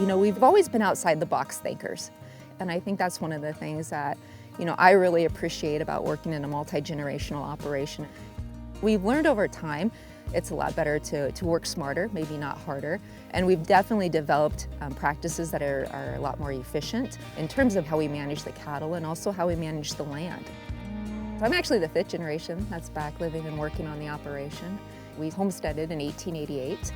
we've always been outside the box thinkers. And I think that's one of the things that, I really appreciate about working in a multi-generational operation. We've learned over time it's a lot better to work smarter, maybe not harder. And we've definitely developed practices that are a lot more efficient in terms of how we manage the cattle and also how we manage the land. So I'm actually the 5th generation that's back living and working on the operation. We homesteaded in 1888.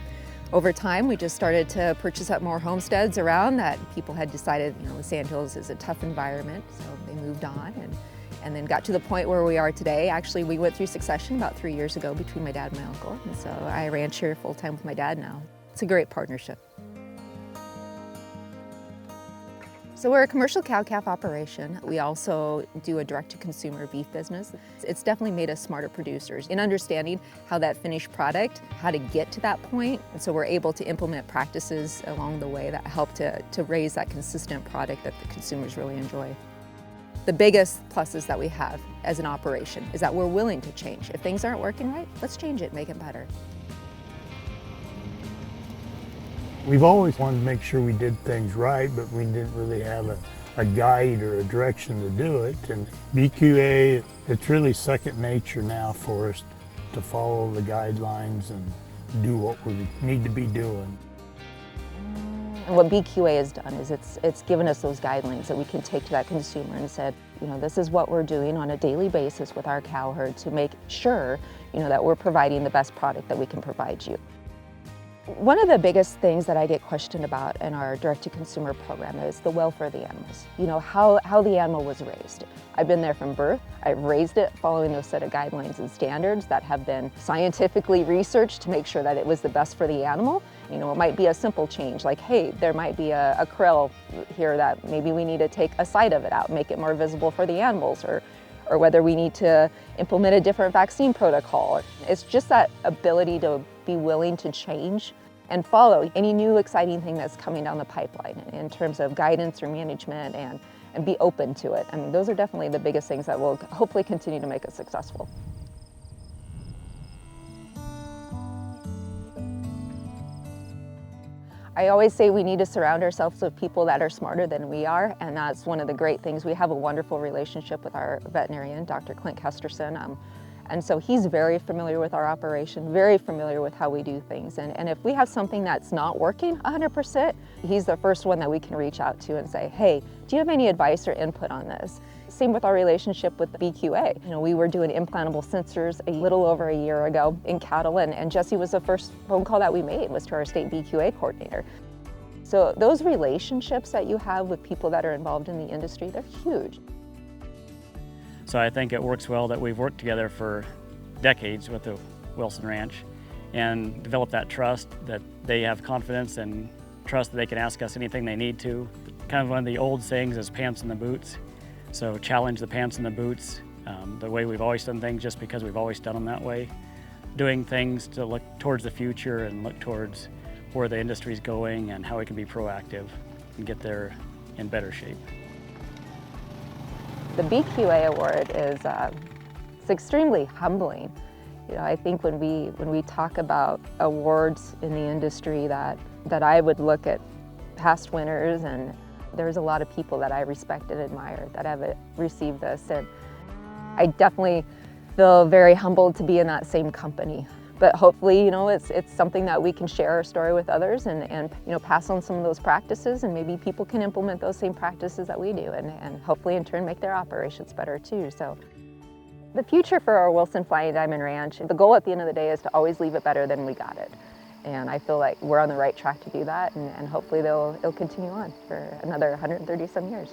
Over time, we just started to purchase up more homesteads around that people had decided, the Sand Hills is a tough environment, so they moved on and then got to the point where we are today. Actually, we went through succession about 3 years ago between my dad and my uncle, and so I ranch here full-time with my dad now. It's a great partnership. So we're a commercial cow-calf operation. We also do a direct-to-consumer beef business. It's definitely made us smarter producers in understanding how that finished product, how to get to that point. And so we're able to implement practices along the way that help to raise that consistent product that the consumers really enjoy. The biggest pluses that we have as an operation is that we're willing to change. If things aren't working right, let's change it, make it better. We've always wanted to make sure we did things right, but we didn't really have a guide or a direction to do it. And BQA, it's really second nature now for us to follow the guidelines and do what we need to be doing. And what BQA has done is it's given us those guidelines that we can take to that consumer and said, this is what we're doing on a daily basis with our cow herd to make sure, that we're providing the best product that we can provide you. One of the biggest things that I get questioned about in our direct-to-consumer program is the welfare of the animals. How the animal was raised. I've been there from birth. I've raised it following those set of guidelines and standards that have been scientifically researched to make sure that it was the best for the animal. It might be a simple change, like, hey, there might be a krill here that maybe we need to take a side of it out, make it more visible for the animals, or whether we need to implement a different vaccine protocol. It's just that ability to be willing to change and follow any new exciting thing that's coming down the pipeline in terms of guidance or management and be open to it. I mean, those are definitely the biggest things that will hopefully continue to make us successful. I always say we need to surround ourselves with people that are smarter than we are, and that's one of the great things. We have a wonderful relationship with our veterinarian, Dr. Clint Kesterson. And so he's very familiar with our operation, very familiar with how we do things. And if we have something that's not working 100%, he's the first one that we can reach out to and say, hey, do you have any advice or input on this? Same with our relationship with the BQA. We were doing implantable sensors a little over a year ago in cattle, and Jesse was the first phone call that we made was to our state BQA coordinator. So those relationships that you have with people that are involved in the industry, they're huge. So I think it works well that we've worked together for decades with the Wilson Ranch and developed that trust, that they have confidence and trust that they can ask us anything they need to. Kind of one of the old sayings is pants in the boots. So challenge the pants in the boots, the way we've always done things just because we've always done them that way. Doing things to look towards the future and look towards where the industry's going and how we can be proactive and get there in better shape. The BQA award is it's extremely humbling. I think when we talk about awards in the industry that I would look at past winners, and there's a lot of people that I respect and admire that have received this, and I definitely feel very humbled to be in that same company. But hopefully, it's something that we can share our story with others and pass on some of those practices, and maybe people can implement those same practices that we do and hopefully in turn make their operations better too. So the future for our Wilson Flying Diamond Ranch, the goal at the end of the day is to always leave it better than we got it. And I feel like we're on the right track to do that, and hopefully it'll continue on for another 130 some years.